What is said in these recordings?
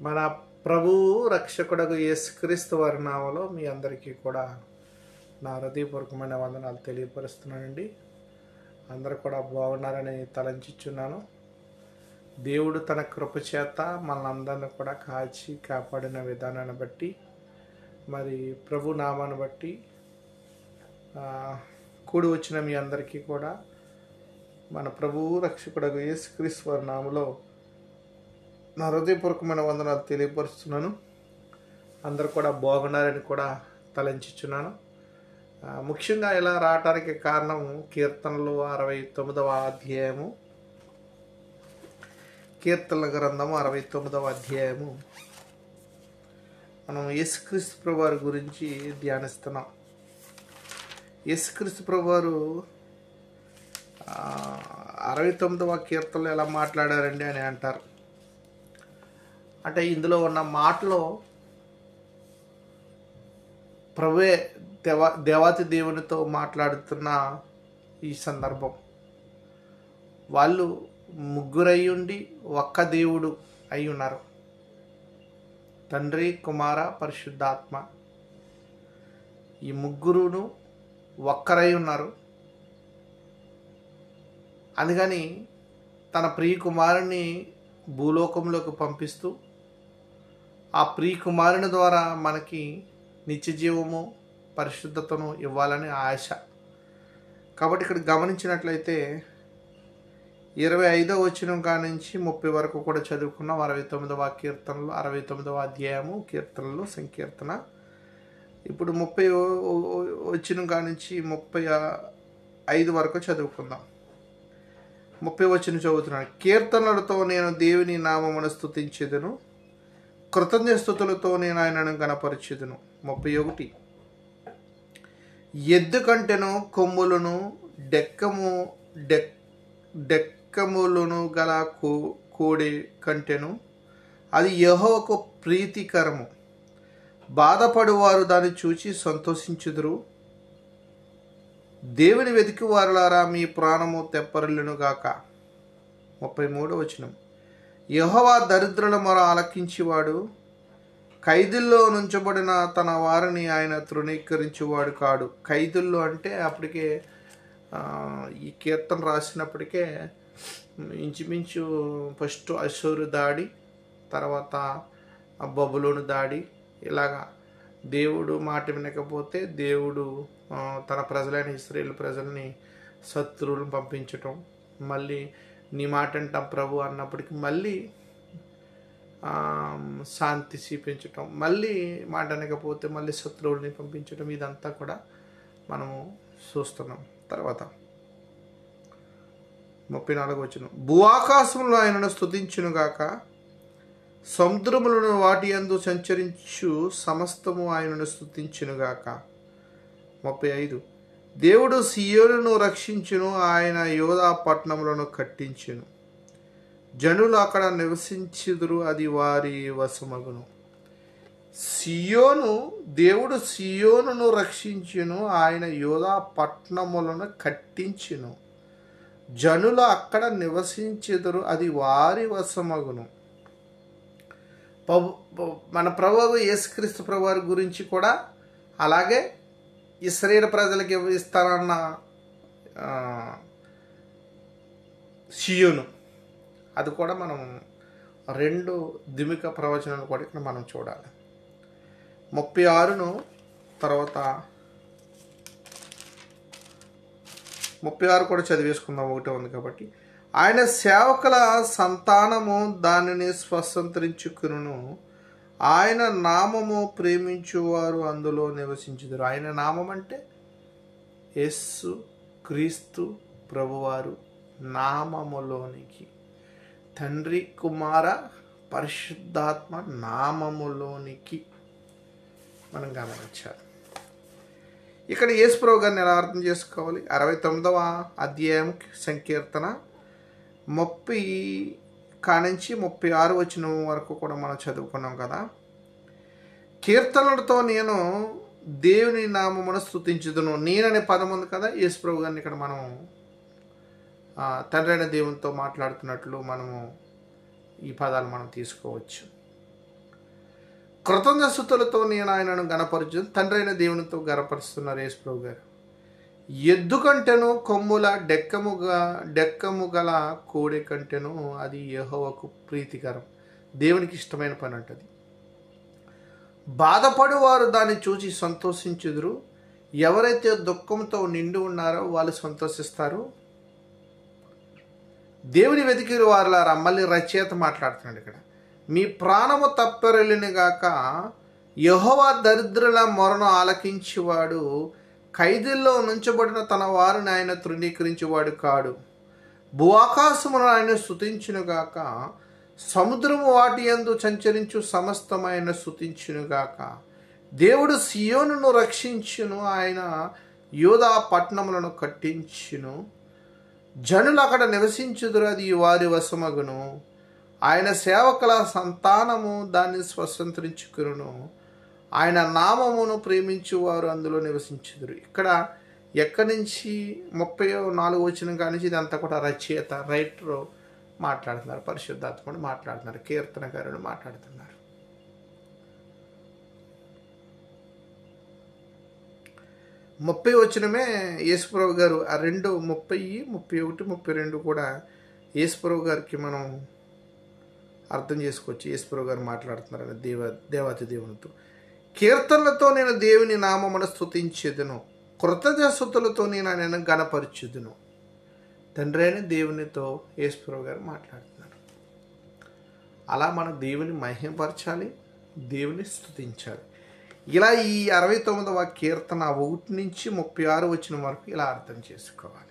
మన ప్రభువు రక్షకుడగు యేసుక్రీస్తు వారి నామములో మీ అందరికీ కూడా నా హృదయపూర్వకమైన వందనాలు తెలియపరుస్తున్నానండి. అందరూ కూడా బాగున్నారని తలంచిస్తున్నాను. దేవుడు తన కృపచేత మనందరిని కూడా కాచి కాపాడిన విధానాన్ని బట్టి, మరి ప్రభు నామాన్ని బట్టి కూడి వచ్చిన మీ అందరికీ కూడా మన ప్రభువు రక్షకుడగు యేసుక్రీస్తు వారి నామములో నా హృదయపూర్వకమైన వందనాలు తెలియపరుస్తున్నాను. అందరూ కూడా బాగున్నారని కూడా తలంచుచున్నాను. ముఖ్యంగా ఇలా రావటానికి కారణం కీర్తనలు 69వ అధ్యాయము, కీర్తనల గ్రంథము 69వ అధ్యాయము. మనం యేసుక్రీస్తు ప్రభువారి గురించి ధ్యానిస్తున్నాం. యేసుక్రీస్తు ప్రభువారు 69వ కీర్తనలో ఎలా మాట్లాడారండి అని అంటారు. అంటే ఇందులో ఉన్న మాటలో ప్రభువే దేవాతి దేవునితో మాట్లాడుతున్న ఈ సందర్భం. వాళ్ళు ముగ్గురై ఉండి ఒక్క దేవుడు అయి ఉన్నారు. తండ్రి, కుమార, పరిశుద్ధాత్మ. ఈ ముగ్గురును ఒక్కరై ఉన్నారు. అందుకని తన ప్రియ కుమారుని భూలోకంలోకి పంపిస్తూ ఆ ప్రియ కుమారుని ద్వారా మనకి నిత్య జీవము, పరిశుద్ధతను ఇవ్వాలని ఆశ. కాబట్టి ఇక్కడ గమనించినట్లయితే 25వ వచనం కానించి 30 వరకు కూడా చదువుకున్నాం. 69వ కీర్తనలు, 69వ అధ్యాయము కీర్తనలు, సంకీర్తన. ఇప్పుడు 30 వచనం కానించి 35 వరకు చదువుకుందాం. 30 వచనం చదువుతున్నాను. కీర్తనలతో నేను దేవుని నామమును స్తుతించెదను, కృతజ్ఞస్తుతులతో నేను ఆయనను గణపరచెదను. 31. ఎద్దు కంటెను కొమ్ములను డెక్కములను గల కోడి కంటెను అది యెహోవాకు ప్రీతికరము. బాధపడువారు దాన్ని చూచి సంతోషించుదురు. దేవుని వెతికి వారులారా మీ ప్రాణము తెప్పరిల్లును గాక. 33వ వచనం. యెహోవా దరిద్రుల మొర ఆలకించేవాడు, ఖైదుల్లో నుంచబడిన తన వారిని ఆయన తృణీకరించేవాడు కాడు. ఖైదుల్లో అంటే అప్పటికే ఈ కీర్తన రాసినప్పటికే ఇంచుమించు ఫస్ట్ అషూరు దాడి, తర్వాత బబులోను దాడి. ఇలాగా దేవుడు మాట వినకపోతే దేవుడు తన ప్రజలైన ఇశ్రాయేలు ప్రజల్ని శత్రువులను పంపించటం, మళ్ళీ నీ మాట అంటాం ప్రభు అన్నప్పటికీ మళ్ళీ శాంతి చూపించటం, మళ్ళీ మాట అనకపోతే మళ్ళీ శత్రువుల్ని పంపించటం, ఇదంతా కూడా మనము చూస్తున్నాం. తర్వాత 34వ వచనం. భూఆకాశంలో ఆయనను స్తుతించునుగాక, సముద్రములను వాటి యందు సంచరించు సమస్తము ఆయనను స్తుతించునుగాక. 35. దేవుడు సియోనును రక్షించును, ఆయన యోధా పట్టణములను కట్టించును, జనులు అక్కడ నివసించుదురు, అది వారి వశమగును. దేవుడు సియోనును రక్షించును, ఆయన యోధా పట్టణములను కట్టించును, జనులు అక్కడ నివసించుదురు, అది వారి వశమగును. మన ప్రభువు యేసుక్రీస్తు ప్రభువారి గురించి కూడా అలాగే ఇశ్రాయేలు ప్రజలకు ఇస్తారన్న సియోను, అది కూడా మనం 2 దిమిక ప్రవచనాలు కూడా ఇక్కడ మనం చూడాలి. 36ను తర్వాత 36 కూడా చదివేసుకుందాం, ఒకటే ఉంది కాబట్టి. ఆయన సేవకుల సంతానము దానిని స్వతంత్రించుకును, ఆయన నామము ప్రేమించువారు అందులో నివసించుదురు. ఆయన నామం అంటే యేసు క్రీస్తు ప్రభువారు నామములోనికి, తండ్రి, కుమార, పరిశుద్ధాత్మ నామములోనికి మనం గమనించాలి. ఇక్కడ యేసు ప్రభు గారిని ఎలా అర్థం చేసుకోవాలి? 69వ అధ్యాయం సంకీర్తన 30 కానించి 36 వచనం వరకు కూడా మనం చదువుకున్నాం కదా. కీర్తనలతో నేను దేవుని నామమును స్తుతించుదును. నేననే పదం ఉంది కదా, యేసు ప్రభు గారిని ఇక్కడ మనం తండ్రి అయిన దేవునితో మాట్లాడుతున్నట్లు మనము ఈ పదాలు మనం తీసుకోవచ్చు. కృతజ్ఞతలతో నేను ఆయనను గణపరచు. తండ్రి అయిన దేవునితో గణపరుస్తున్నారు యేసు ప్రభు గారు. ఎద్దు కంటెను కొమ్ముల డెక్కము గల కోడి కంటెను అది యెహోవాకు ప్రీతికరం. దేవునికి ఇష్టమైన పని అంటది. బాధపడువారు దాన్ని చూసి సంతోషించుదురు. ఎవరైతే దుఃఖంతో నిండి ఉన్నారో వాళ్ళు సంతోషిస్తారు. దేవుని వెతికిన వారులారా, మళ్ళీ రచయిత మాట్లాడుతున్నాడు ఇక్కడ. మీ ప్రాణము తప్పెరలిని గాక, యెహోవా దరిద్రుల మొరను ఆలకించేవాడు, ఖైదీల్లో నుంచబడిన తన వారిని ఆయన తృణీకరించేవాడు కాడు. భూఆకాశమును ఆయన స్తుతించునుగాక, సముద్రము వాటి యందు సంచరించు సమస్తమైన స్తుతించునుగాక. దేవుడు సియోనును రక్షించును, ఆయన యూదా పట్టణములను కట్టించును. జనులు అక్కడ నివసించుదురు, అది వారి వశమగును. ఆయన సేవకుల సంతానము దాన్ని స్వతంత్రించుకును. ఆయన నామమును ప్రేమించువారు అందులో నివసించుదురు. ఇక్కడ ఎక్కడి నుంచి 34 వచనం కానీ ఇదంతా కూడా రచయిత రైటరు మాట్లాడుతున్నారు, పరిశుద్ధాత్ముడు మాట్లాడుతున్నారు, కీర్తనకారుడు మాట్లాడుతున్నారు. 30 వచనమే యేసుప్రభు గారు, ఆ 2 30, 31, 32 కూడా యేసుప్రభు గారికి మనం అర్థం చేసుకోవచ్చు. యేసుప్రభు గారు మాట్లాడుతున్నారని దేవాతి దేవునితో. కీర్తనలతో నేను దేవుని నామమును స్తుతించెదను, కృతజ్ఞతలతో నేను ఆయనను గణపరచుదును. తండ్రి అయిన దేవునితో యేసుప్రభు గారు మాట్లాడుతున్నారు. అలా మనం దేవుని మహిమపరచాలి, దేవుని స్తుతించాలి. ఇలా ఈ 69వ కీర్తన 1 నుంచి 36 వచనం వరకు ఇలా అర్థం చేసుకోవాలి.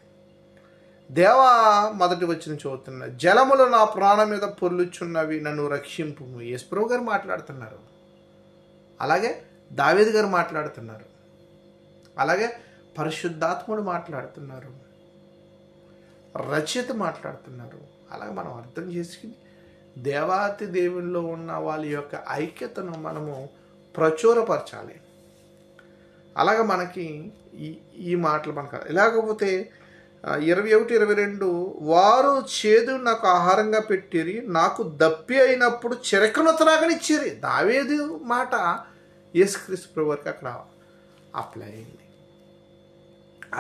దేవా మొదటి వచనం చదువుతున్నా, జలములు నా ప్రాణం మీద పొర్లుచున్నవి, నన్ను రక్షింపు. యేసుప్రభు గారు మాట్లాడుతున్నారు. అలాగే దావీదు గారు మాట్లాడుతున్నారు. అలాగే పరిశుద్ధాత్ముడు మాట్లాడుతున్నారు, రచయిత మాట్లాడుతున్నారు. అలాగే మనం అర్థం చేసుకుని దేవాతి దేవుల్లో ఉన్న వాళ్ళ యొక్క ఐక్యతను మనము ప్రచురపరచాలి. అలాగ మనకి ఈ మాటలు మనకు ఇలాగపోతే 21, 22 వారు చేదు నాకు ఆహారంగా పెట్టిరి, నాకు దప్పి అయినప్పుడు చెరకును త్రాగనిచ్చిరి. దావీదు మాట యేసుక్రీస్తు ప్రభు వారికి అక్కడ అప్లై అయింది.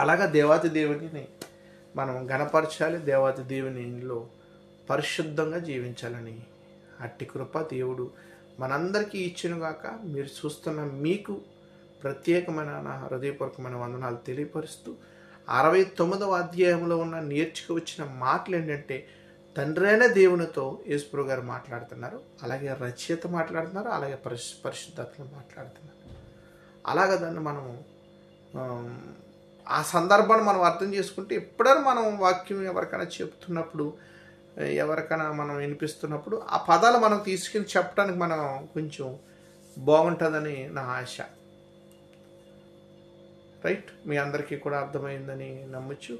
అలాగా దేవాతి దేవుని మనం గణపరచాలి, దేవాతి దేవునిలో పరిశుద్ధంగా జీవించాలని అట్టి కృప దేవుడు మనందరికీ ఇచ్చినగాక. మీరు చూస్తున్న మీకు ప్రత్యేకమైన నా హృదయపూర్వకమైన వందనాలు తెలియపరుస్తూ 69వ అధ్యాయంలో ఉన్న నేర్చుకువచ్చిన మాటలు ఏంటంటే, తండ్రి అయిన దేవునితో యేసుప్రభు గారు మాట్లాడుతున్నారు, అలాగే రచయిత మాట్లాడుతున్నారు, అలాగే పరిశుద్ధాత్మ మాట్లాడుతున్నారు. అలాగే దాన్ని మనము ఆ సందర్భాన్ని మనం అర్థం చేసుకుంటే, ఎప్పుడైనా మనం వాక్యం ఎవరికైనా చెప్తున్నప్పుడు, ఎవరికైనా మనం వినిపిస్తున్నప్పుడు ఆ పదాలు మనం తీసుకుని చెప్పడానికి మనం కొంచెం బాగుంటుందని నా ఆశ. రైట్, మీ అందరికీ కూడా అర్థమైందని నమ్మచ్చు.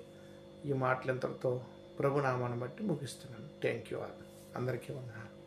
ఈ మాటలు ఇంతటితో ప్రభునామాన్ని బట్టి ముగిస్తున్నాను. Thank you all. అందరికీ వందనాలు.